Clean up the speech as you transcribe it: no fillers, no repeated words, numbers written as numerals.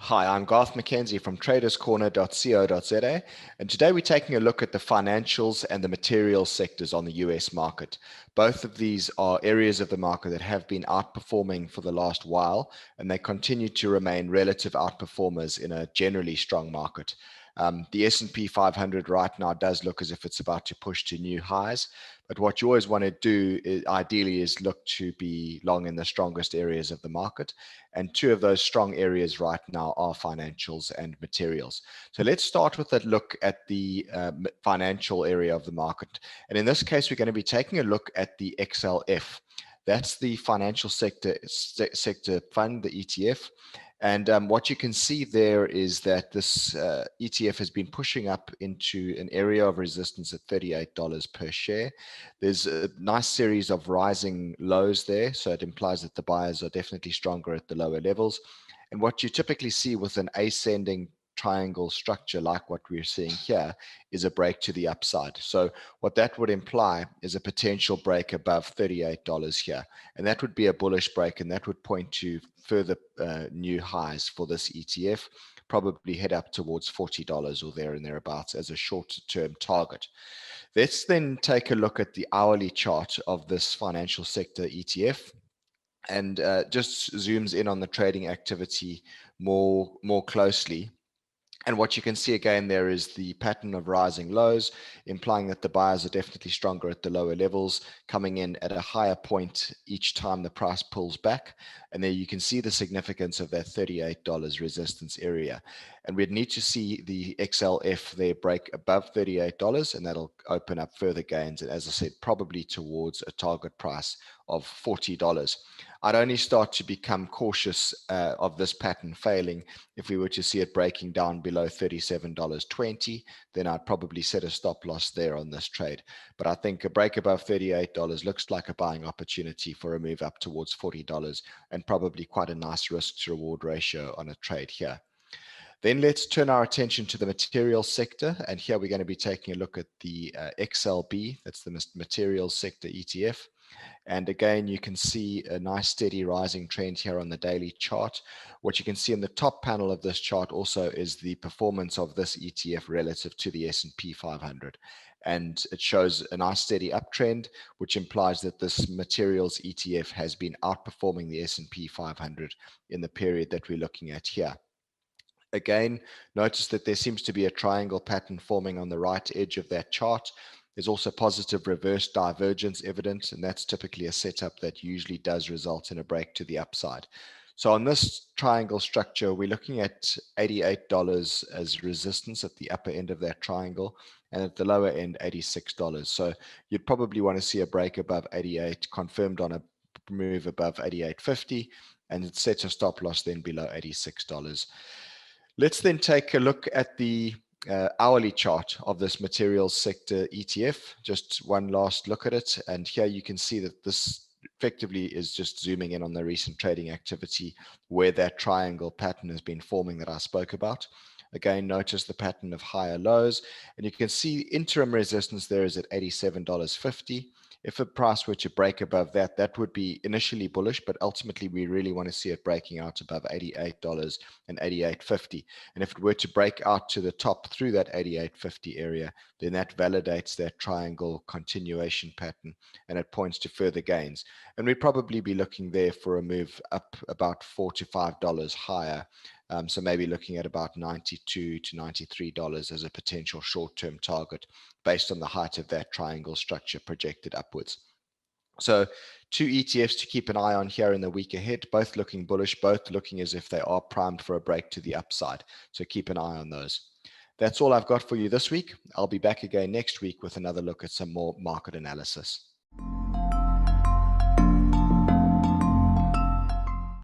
Hi, I'm Garth McKenzie from traderscorner.co.za, and today we're taking a look at the financials and the materials sectors on the US market. Both of these are areas of the market that have been outperforming for the last while, and they continue to remain relative outperformers in a generally strong market. The S&P 500 right now does look as if it's about to push to new highs, but what you always want to do ideally is look to be long in the strongest areas of the market. And two of those strong areas right now are financials and materials. So let's start with a look at the financial area of the market. And in this case, we're going to be taking a look at the XLF. That's the financial sector fund, the ETF. And what you can see there is that this ETF has been pushing up into an area of resistance at $38 per share. There's a nice series of rising lows there, so it implies that the buyers are definitely stronger at the lower levels. And what you typically see with an ascending triangle structure like what we're seeing here is a break to the upside. So what that would imply is a potential break above $38 here, and that would be a bullish break, and that would point to further new highs for this ETF, probably head up towards $40 or there and thereabouts as a short-term target. Let's then take a look at the hourly chart of this financial sector ETF, and just zooms in on the trading activity more closely. And what you can see again there is the pattern of rising lows, implying that the buyers are definitely stronger at the lower levels, coming in at a higher point each time the price pulls back. And there you can see the significance of that $38 resistance area. And we'd need to see the XLF there break above $38, and that'll open up further gains. And as I said, probably towards a target price of $40. I'd only start to become cautious of this pattern failing if we were to see it breaking down below $37.20. Then I'd probably set a stop loss there on this trade. But I think a break above $38 looks like a buying opportunity for a move up towards $40, and probably quite a nice risk to reward ratio on a trade here. Then let's turn our attention to the materials sector. And here we're going to be taking a look at the XLB, that's the materials sector ETF. And again, you can see a nice steady rising trend here on the daily chart. What you can see in the top panel of this chart also is the performance of this ETF relative to the S&P 500. And it shows a nice steady uptrend, which implies that this materials ETF has been outperforming the S&P 500 in the period that we're looking at here. Again, notice that there seems to be a triangle pattern forming on the right edge of that chart. There's also positive reverse divergence evidence, and that's typically a setup that usually does result in a break to the upside. So on this triangle structure, we're looking at $88 as resistance at the upper end of that triangle, and at the lower end, $86. So you'd probably want to see a break above 88, confirmed on a move above 88.50, and it sets a stop loss then below $86. Let's then take a look at the hourly chart of this materials sector ETF. Just one last look at it. And here you can see that this effectively is just zooming in on the recent trading activity where that triangle pattern has been forming that I spoke about. Again, notice the pattern of higher lows, and you can see interim resistance there is at $87.50. If a price were to break above that, that would be initially bullish, but ultimately we really want to see it breaking out above $88 and $88.50. And if it were to break out to the top through that $88.50 area, then that validates that triangle continuation pattern, and it points to further gains. And we'd probably be looking there for a move up about $4 to $5 higher. So maybe looking at about $92 to $93 as a potential short-term target based on the height of that triangle structure projected upwards. So two ETFs to keep an eye on here in the week ahead, both looking bullish, both looking as if they are primed for a break to the upside. So keep an eye on those. That's all I've got for you this week. I'll be back again next week with another look at some more market analysis.